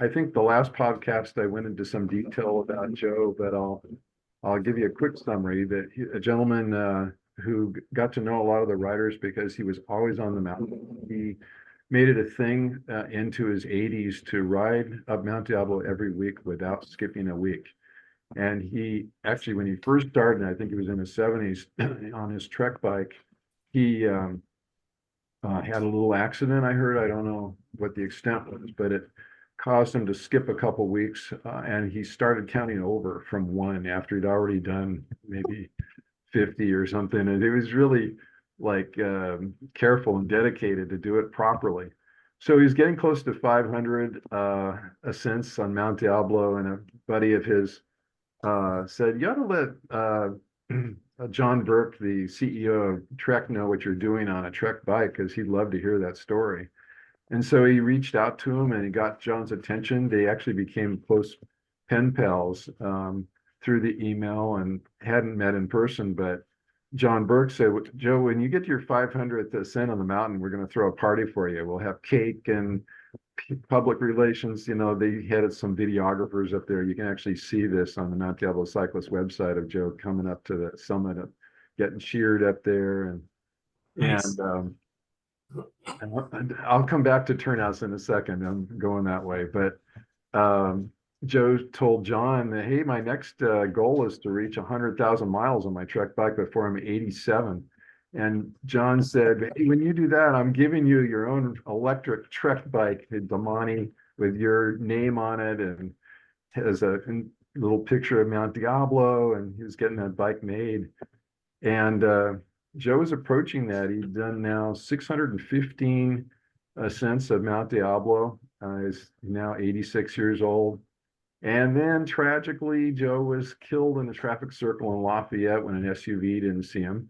I think the last podcast I went into some detail about Joe, but I'll give you a quick summary. That a gentleman who got to know a lot of the riders because he was always on the mountain. He made it a thing into his 80s to ride up Mt Diablo every week without skipping a week. And he actually, when he first started, and I think he was in his 70s, on his trek bike, he had a little accident, I heard. I don't know what the extent was, but it caused him to skip a couple weeks, and he started counting over from 1 after he'd already done maybe 50 or something. And it was really like careful and dedicated to do it properly. So he's getting close to 500 ascents on Mount Diablo, and a buddy of his said, "You ought to let John Burke, the CEO of Trek, know what you're doing on a Trek bike, because he'd love to hear that story." And so he reached out to him and he got John's attention. They actually became close pen pals through the email and hadn't met in person. But John Burke said, "Joe, when you get to your 500th ascent on the mountain, we're going to throw a party for you. We'll have cake and public relations." They had some videographers up there. You can actually see this on the Mount Diablo Cyclist website of Joe coming up to the summit, of getting cheered up there. And Nice. and I'll come back to turnouts in a second. I'm going that way. But Joe told John that, "Hey, my next goal is to reach 100,000 miles on my Trek bike before I'm 87. And John said, "Hey, when you do that, I'm giving you your own electric Trek bike, a Damani, with your name on it, and has a little picture of Mount Diablo." And he was getting that bike made. And Joe is approaching that. He's done now 615 ascents of Mount Diablo. He's now 86 years old. And then tragically, Joe was killed in a traffic circle in Lafayette when an SUV didn't see him.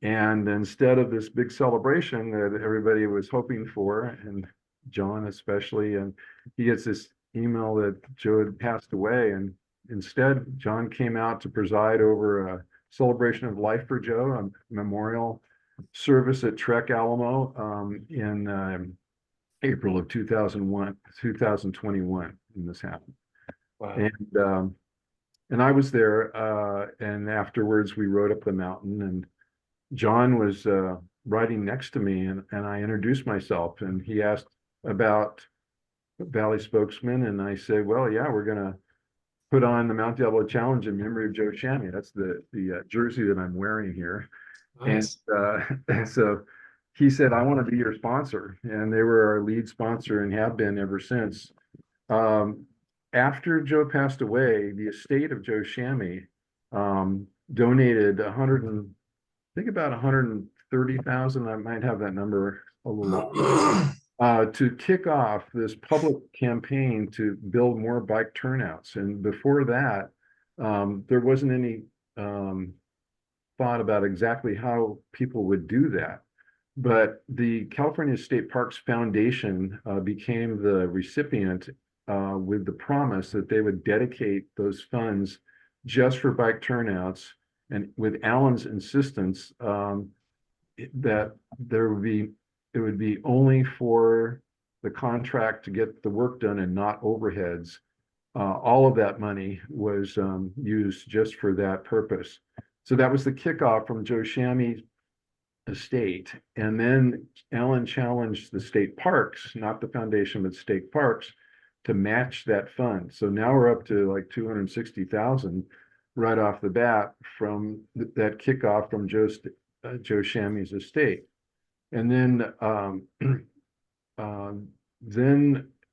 And instead of this big celebration that everybody was hoping for, and John especially, and he gets this email that Joe had passed away. And instead, John came out to preside over a celebration of life for Joe, a memorial service at Trek Alamo in April of 2021, when this happened. Wow. And I was there, and afterwards we rode up the mountain, and John was riding next to me, and I introduced myself, and he asked about Valley Spokesman, and I said, well, yeah, we're gonna put on the Mount Diablo Challenge in memory of Joe Shammy. That's the jersey that I'm wearing here. And Nice. and so he said, I want to be your sponsor. And they were our lead sponsor and have been ever since. Um, After Joe passed away, the estate of Joe Shammy donated 100 and I think about 130,000. I might have that number a little to kick off this public campaign to build more bike turnouts. And before that, there wasn't any thought about exactly how people would do that. But the California State Parks Foundation became the recipient with the promise that they would dedicate those funds just for bike turnouts. And with Alan's insistence, that it would be only for the contract to get the work done and not overheads. All of that money was used just for that purpose. So that was the kickoff from Joe Shammy's estate. And then Alan challenged the state parks, not the foundation, but state parks, to match that fund. So now we're up to like 260,000 right off the bat from that kickoff from Joe Shammy's estate. And then Alan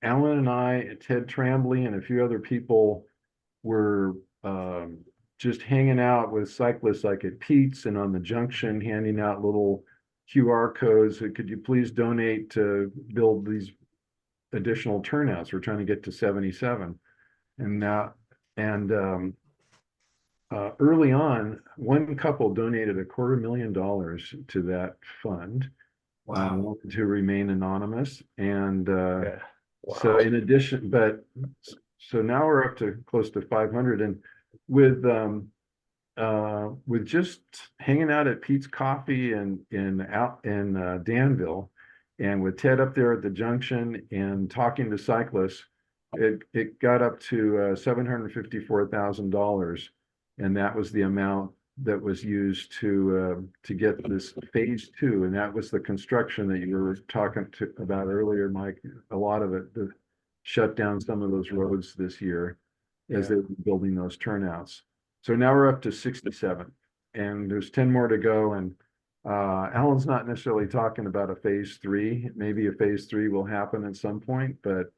and I, Ted Trambly, and a few other people were just hanging out with cyclists like at Pete's and on the junction, handing out little QR codes. Could you please donate to build these additional turnouts? We're trying to get to 77. And early on, one couple donated $250,000 to that fund. Wow. To remain anonymous. And Yeah. Wow. so in addition, so now we're up to close to 500. And with just hanging out at Pete's Coffee in Danville, and with Ted up there at the junction and talking to cyclists, it got up to $754,000, and that was the amount that was used to get this phase 2, and that was the construction that you were talking about earlier, Mike. A lot of it shut down some of those roads this year as they were building those turnouts. So now we're up to 67, and there's 10 more to go. And Alan's not necessarily talking about a phase 3. Maybe a phase 3 will happen at some point, but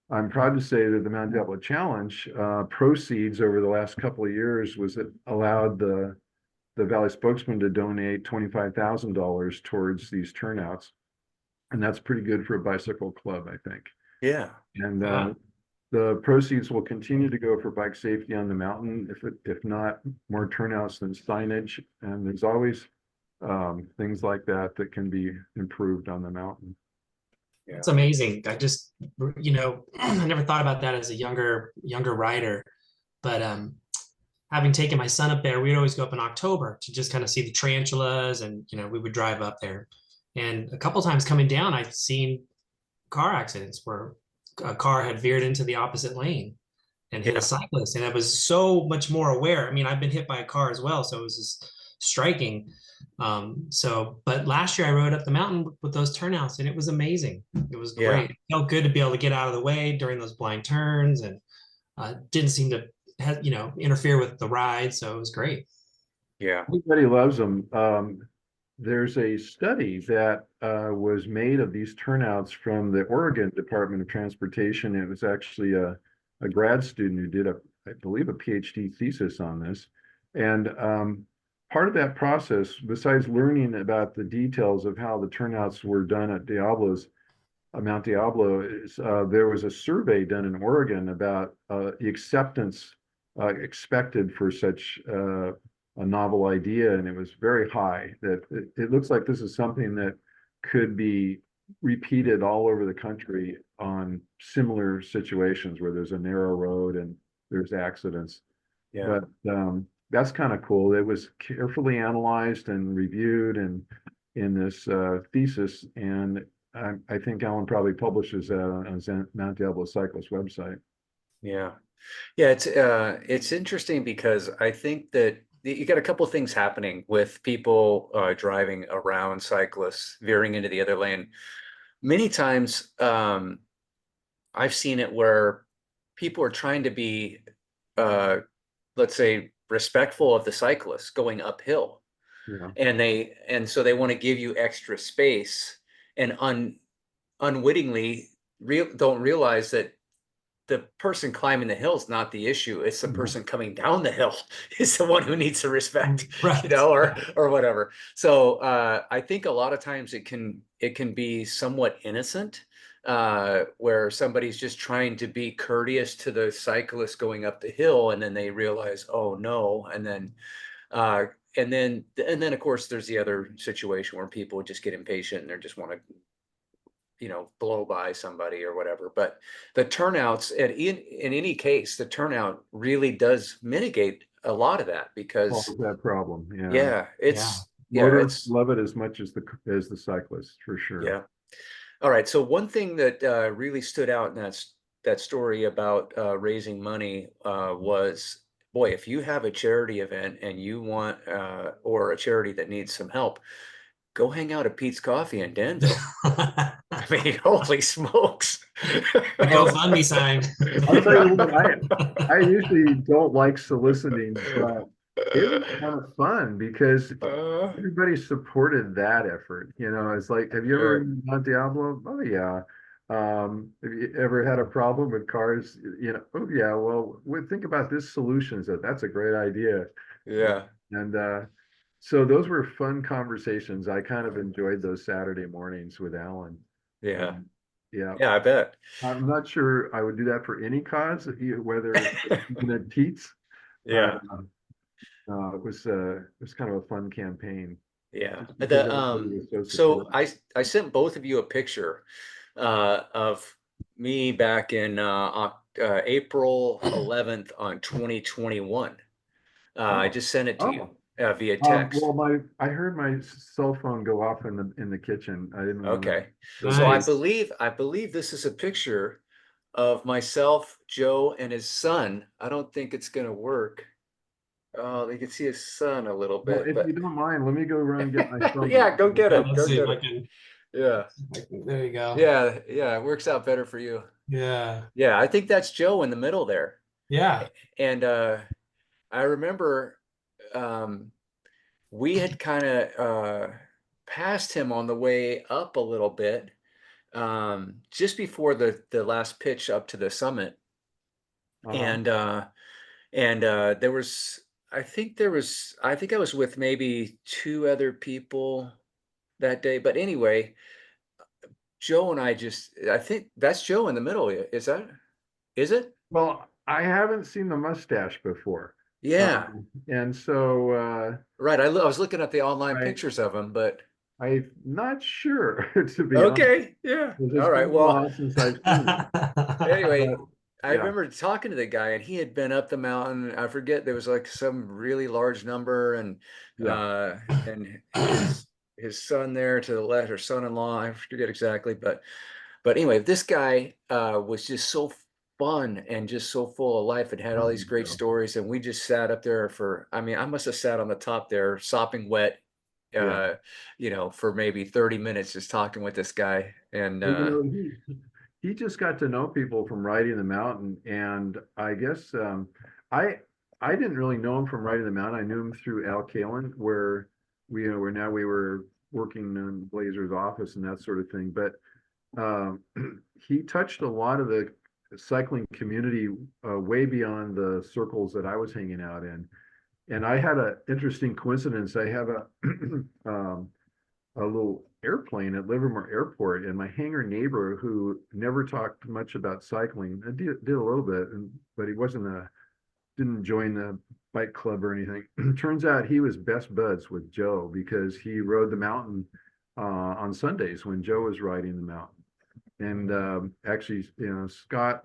I'm proud to say that the Mt Diablo Challenge proceeds over the last couple of years was it allowed the Valley Spokesman to donate $25,000 towards these turnouts. And that's pretty good for a bicycle club, I think. Yeah. And the proceeds will continue to go for bike safety on the mountain, if not more turnouts than signage. And there's always things like that that can be improved on the mountain. Yeah. It's amazing. I just, I never thought about that as a younger rider, but having taken my son up there, we'd always go up in October to just kind of see the tarantulas, and we would drive up there. And a couple times coming down, I've seen car accidents where a car had veered into the opposite lane and hit a cyclist, and I was so much more aware. I mean, I've been hit by a car as well, so it was just striking. But last year I rode up the mountain with those turnouts, and it was amazing. It was great. It felt good to be able to get out of the way during those blind turns, and didn't seem to interfere with the ride. So it was great. Yeah. Everybody loves them. There's a study that was made of these turnouts from the Oregon Department of Transportation. It was actually a grad student who did I believe a PhD thesis on this. And part of that process, besides learning about the details of how the turnouts were done at Mount Diablo, is there was a survey done in Oregon about the acceptance expected for such a novel idea, and it was very high. That it looks like this is something that could be repeated all over the country on similar situations where there's a narrow road and there's accidents. Yeah. But that's kind of cool. It was carefully analyzed and reviewed and in this thesis, and I think Alan probably publishes that on Mount Diablo Cyclist website. Yeah. Yeah, it's interesting because I think that you got a couple things happening with people driving around cyclists, veering into the other lane. Many times, I've seen it where people are trying to be, uh, let's say, respectful of the cyclists going uphill, Yeah. and so they want to give you extra space, and unwittingly don't realize that the person climbing the hill is not the issue. It's the Mhm. person coming down the hill is the one who needs the respect, Right. or whatever. So I think a lot of times it can be somewhat innocent, where somebody's just trying to be courteous to the cyclist going up the hill, and then they realize, oh no, uh, and then of course there's the other situation where people just get impatient and they just want to blow by somebody or whatever. But the turnouts, in any case, the turnout really does mitigate a lot of that, Solves because that problem. Yeah. yeah, Yeah. Motorists love it as much as the cyclists, for sure. yeah. All right. So one thing that really stood out in that story about raising money was, boy, if you have a charity event and you want, or a charity that needs some help, go hang out at Pete's Coffee in Danville. I mean, holy smokes. The GoFundMe sign. I'll tell you what, I usually don't like soliciting, but it was kind of fun because Uh, everybody supported that effort. It's like, have you ever sure. been to Mount Diablo? Oh yeah. Have you ever had a problem with cars? Oh yeah. Well, think about this solution. So that's a great idea. Yeah. And so those were fun conversations. I kind of enjoyed those Saturday mornings with Alan. Yeah. Um, yeah. Yeah, I bet. I'm not sure I would do that for any cause, whether even at Pete's, but Yeah. it was kind of a fun campaign Yeah. just because everybody was so So supportive. I sent both of you a picture of me back in April 11th on 2021. I Oh, just sent it to you oh. via text. Well, I heard my cell phone go off in the kitchen. I didn't want to Okay. So I Nice. believe I believe this is a picture of myself, Joe, and his son. I don't think it's gonna work. Oh, you can see his son a little Well, bit, if you but don't mind, let me go run and get my phone. yeah, go get Yeah, it. let's Go see if get I it. can. Yeah. There you go. Yeah, yeah, it works out better for you. Yeah. Yeah, I think that's Joe in the middle there. Yeah. And I remember um we had kind of passed him on the way up a little bit, just before the last pitch up to the summit. Uh-huh. And there was, I think I was with maybe two other people that day. But anyway, Joe and I think that's Joe in the middle. Is it? Well, I haven't seen the mustache before. Yeah. And so Right. I was looking at the online I pictures of him, but I'm not sure, to be honest. okay. Yeah. It's All been right. a Well, while since I've seen it. anyway, But I yeah, remember talking to the guy, and he had been up the mountain. I forget, there was like some really large number, yeah. uh and his son there to the left, or son-in-law, I forget exactly, but anyway, this guy was just so fun and just so full of life, and had all Oh, these great no. stories. And we just sat up there for, I mean, I must have sat on the top there sopping wet, Yeah. uh, for maybe 30 minutes just talking with this guy. And Well, he just got to know people from riding the mountain, and I guess I I didn't really know him from riding the mountain. I knew him through Al Kalin, where we were working in Blazer's office and that sort of thing. But um, he touched a lot of the cycling community way beyond the circles that I was hanging out in. And I had an interesting coincidence. I have a little airplane at Livermore Airport, and my hangar neighbor, who never talked much about cycling, did a little bit, but he didn't join the bike club or anything. Turns out he was best buds with Joe because he rode the mountain on Sundays when Joe was riding the mountain. And actually, Scott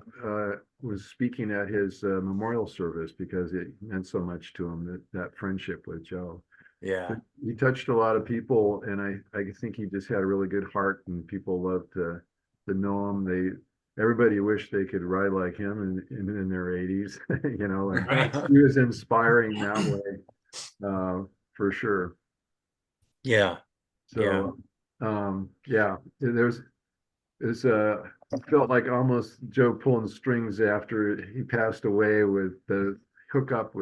was speaking at his memorial service because it meant so much to him, that friendship with Joe. yeah. He touched a lot of people, and I think he just had a really good heart, and people loved to know him. Everybody wished they could ride like him in their 80s, and Right. he was inspiring that way. for sure. Yeah. Yeah. So, yeah, it's felt like almost Joe pulling strings after he passed away with the hookup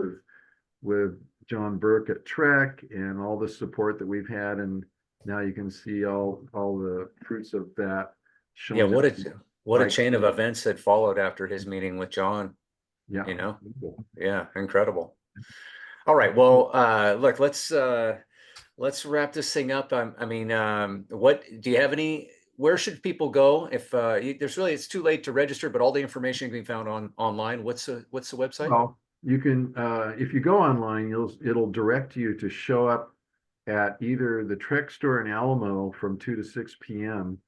with John Burke at Trek and all the support that we've had, and now you can see all the fruits of that Yeah. showing up. What a Like, chain of events that followed after his meeting with John, yeah, you know? Yeah. Incredible. All right. Well, look, let's wrap this thing up. I mean, what do you have where should people go if it's too late to register, but all the information can be found online. What's the website? well, you can if you go online, it'll direct you to show up at either the Trek store in Alamo from 2 to 6 p.m.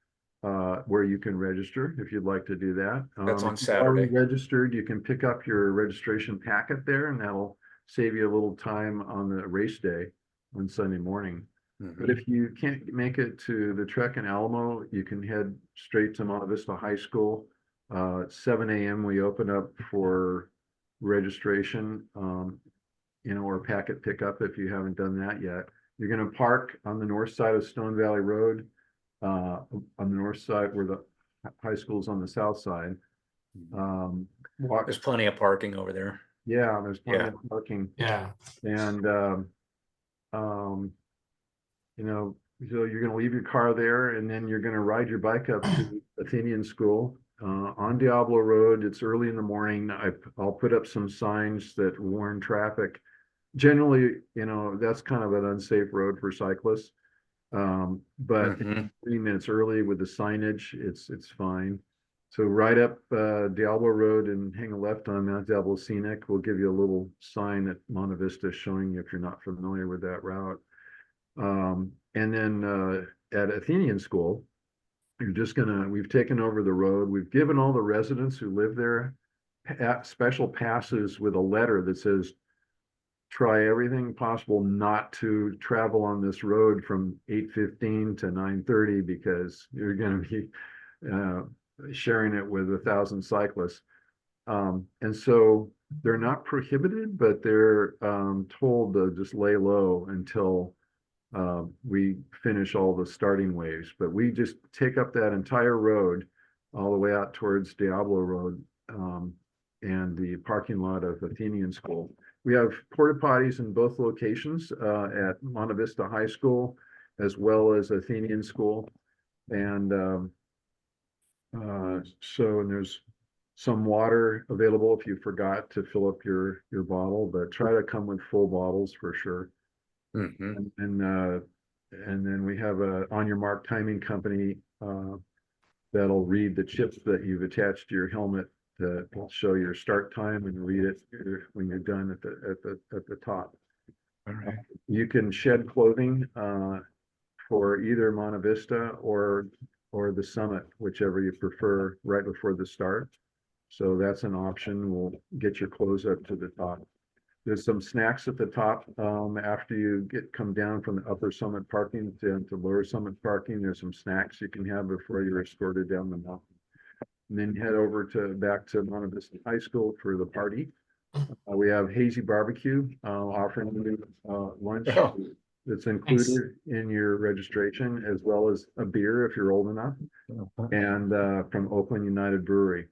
Where you can register if you'd like to do that. That's on If you've already Saturday. registered, you can pick up your registration packet there, and that'll save you a little time on the race day on Sunday morning. But if you can't make it to the Trek in Alamo, you can head straight to Monte Vista High School. 7 a.m. we open up for registration, or packet pickup if you haven't done that yet. You're going to park on the north side of Stone Valley Road, on the north side where the high school is on the south side. There's plenty of parking over there. Yeah, there's plenty of parking. Yeah. And, um, so you're going to leave your car there, and then you're going to ride your bike up to Athenian School on Diablo Road. It's early in the morning. I'll put up some signs that warn traffic. Generally, that's kind of an unsafe road for cyclists. But 3 minutes early with the signage, it's fine. So ride up Diablo Road and hang a left on Mt Diablo Scenic. We'll give you a little sign at Monte Vista showing you if you're not familiar with that route. And then at Athenian School, we've taken over the road. We've given all the residents who live there special passes with a letter that says, try everything possible not to travel on this road from 8:15 to 9:30 because you're going to be sharing it with 1,000 cyclists. And so they're not prohibited, but they're told to just lay low until we finish all the starting waves. But we just take up that entire road all the way out towards Diablo Road and the parking lot of Athenian School. We have porta potties in both locations at Monte Vista High School as well as Athenian School. And and there's some water available if you forgot to fill up your bottle, but try to come with full bottles for sure. And then we have a on your mark timing company that'll read the chips that you've attached to your helmet that will show your start time and read it when you're done at the top. All right. You can shed clothing for either Monte Vista or the summit, whichever you prefer, right before the start. So that's an option. We'll get your clothes up to the top. There's some snacks at the top after you come down from the upper summit parking to lower summit parking. There's some snacks you can have before you're escorted down the mountain. And then head over back to Monte Vista High School for the party. We have Hazy Barbecue offering lunch that's included in your registration, as well as a beer if you're old enough, and from Oakland United Brewery.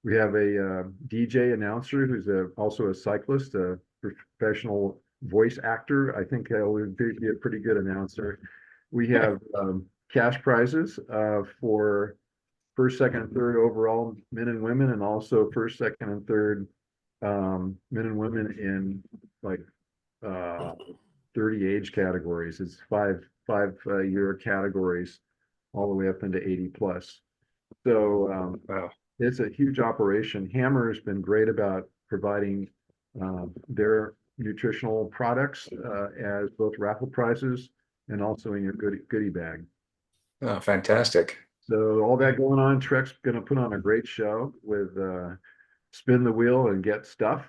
We have a DJ announcer who's also a cyclist, a professional voice actor. I think would be a pretty good announcer. We have cash prizes for first, second, and third overall men and women, and also first, second, and third men and women in like 30 age categories. It's five year categories all the way up into 80 plus. So Wow. It's a huge operation. Hammer has been great about providing their nutritional products as both raffle prizes and also in your goodie bag. Oh, fantastic. So all that going on, Trek's going to put on a great show with spin the wheel and get stuff,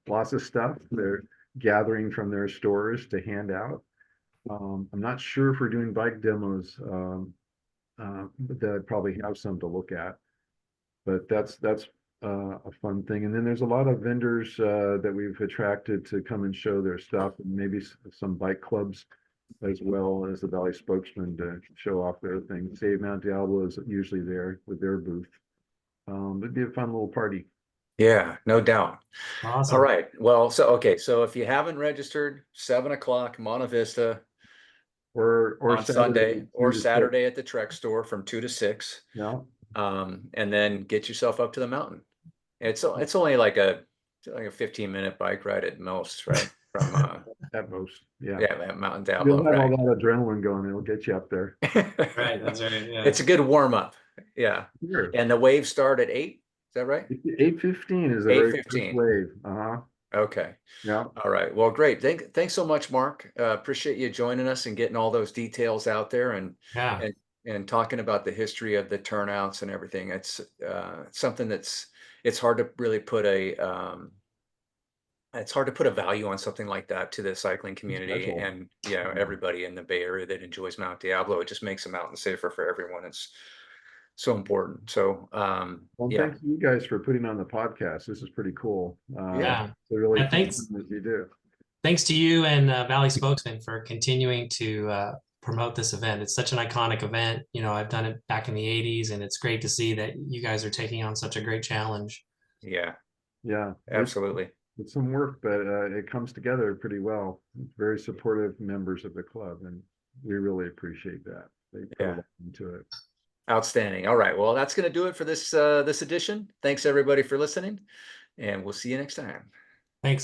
lots of stuff. They're gathering from their stores to hand out. I'm not sure if we're doing bike demos, but they'd probably have some to look at. But that's a fun thing. And then there's a lot of vendors that we've attracted to come and show their stuff, and maybe some bike clubs as well as the Valley spokesman to show off their things. Save Mount Diablo is usually there with their booth. It'd be a fun little party. Yeah, no doubt. All Awesome. right. Well, okay. So if you haven't registered, 7 o'clock, Monte Vista Or on Sunday, 2 or to 6. Saturday at the Trek store from 2 to 6. Yeah. And then get yourself up to the mountain. It's only like a 15-minute bike ride at most, right? From At most. Yeah. yeah, Mount You'll Diablo, have all right? that adrenaline going. It'll get you up there. Right. That's right. Yeah. It's a good warm up. Yeah. Sure. And the waves start at 8. Is that right? 8:15 is the very first 8:15. wave. Uh-huh. Okay. Yeah. All right. Well, great. Thanks so much, Mark. Appreciate you joining us and getting all those details out there Yeah. and talking about the history of the turnouts and everything. It's something it's hard to really put it's hard to put a value on something like that to the cycling community Special. and everybody in the Bay Area that enjoys Mount Diablo. It just makes the mountain safer for everyone. It's so important. So Well, yeah. thank you guys for putting on the podcast. This is pretty cool. Yeah. To really Yeah, keep thanks. doing what you do. Thanks to you and Valley Spokesman for continuing to promote this event. It's such an iconic event. I've done it back in the 80s, and it's great to see that you guys are taking on such a great challenge. Yeah, Yeah. absolutely. It's some work, but it comes together pretty well. Very supportive members of the club, and we really appreciate that. They put a lot into it. Outstanding. All right. Well, that's going to do it for this edition. Thanks everybody for listening, and we'll see you next time.